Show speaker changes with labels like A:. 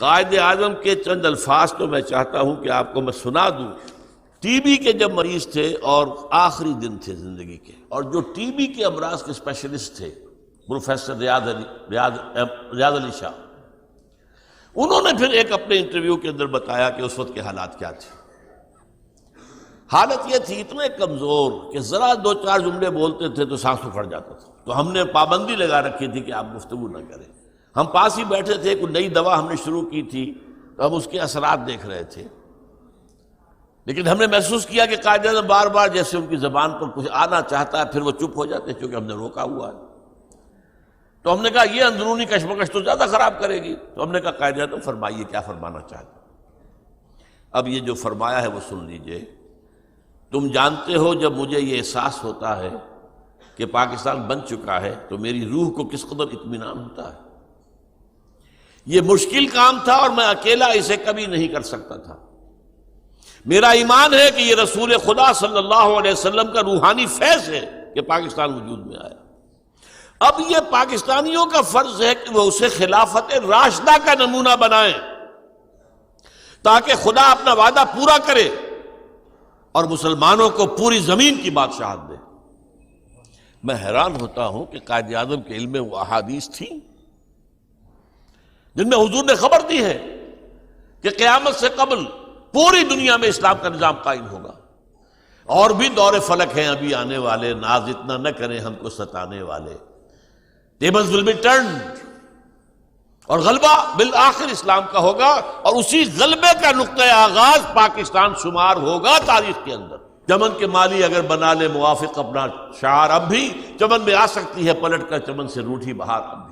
A: قائد اعظم کے چند الفاظ تو میں چاہتا ہوں کہ آپ کو میں سنا دوں۔ ٹی بی کے جب مریض تھے اور آخری دن تھے زندگی کے، اور جو ٹی بی کے امراض کے اسپیشلسٹ تھے پروفیسر ریاض علی شاہ، انہوں نے پھر ایک اپنے انٹرویو کے اندر بتایا کہ اس وقت کے حالات کیا تھے۔ حالت یہ تھی اتنے کمزور کہ ذرا دو چار جملے بولتے تھے تو سانس پھڑ جاتا تھا، تو ہم نے پابندی لگا رکھی تھی کہ آپ گفتگو نہ کریں۔ ہم پاس ہی بیٹھے تھے، کوئی نئی دوا ہم نے شروع کی تھی تو ہم اس کے اثرات دیکھ رہے تھے، لیکن ہم نے محسوس کیا کہ قائد اعظم بار بار جیسے ان کی زبان پر کچھ آنا چاہتا ہے پھر وہ چپ ہو جاتے ہیں، چونکہ ہم نے روکا ہوا ہے۔ تو ہم نے کہا یہ اندرونی کشمکش تو زیادہ خراب کرے گی، تو ہم نے کہا قائد اعظم فرمائیے کیا فرمانا چاہتے ہیں۔ اب یہ جو فرمایا ہے وہ سن لیجئے۔ تم جانتے ہو جب مجھے یہ احساس ہوتا ہے کہ پاکستان بن چکا ہے تو میری روح کو کس قدر اطمینان ہوتا ہے۔ یہ مشکل کام تھا اور میں اکیلا اسے کبھی نہیں کر سکتا تھا۔ میرا ایمان ہے کہ یہ رسول خدا صلی اللہ علیہ وسلم کا روحانی فیض ہے کہ پاکستان وجود میں آیا۔ اب یہ پاکستانیوں کا فرض ہے کہ وہ اسے خلافت راشدہ کا نمونہ بنائیں تاکہ خدا اپنا وعدہ پورا کرے اور مسلمانوں کو پوری زمین کی بادشاہت دے۔ میں حیران ہوتا ہوں کہ قائد اعظم کے علم میں وہ احادیث تھیں جن میں حضور نے خبر دی ہے کہ قیامت سے قبل پوری دنیا میں اسلام کا نظام قائم ہوگا، اور بھی دور فلک ہیں ابھی آنے والے، ناز اتنا نہ کریں ہم کو ستانے والے۔ tables will be turned، اور غلبہ بالآخر اسلام کا ہوگا، اور اسی غلبے کا نقطہ آغاز پاکستان شمار ہوگا تاریخ کے اندر۔ چمن کے مالی اگر بنا لے موافق اپنا شعار، اب بھی چمن میں آ سکتی ہے پلٹ کر چمن سے روٹھی بہار اب بھی۔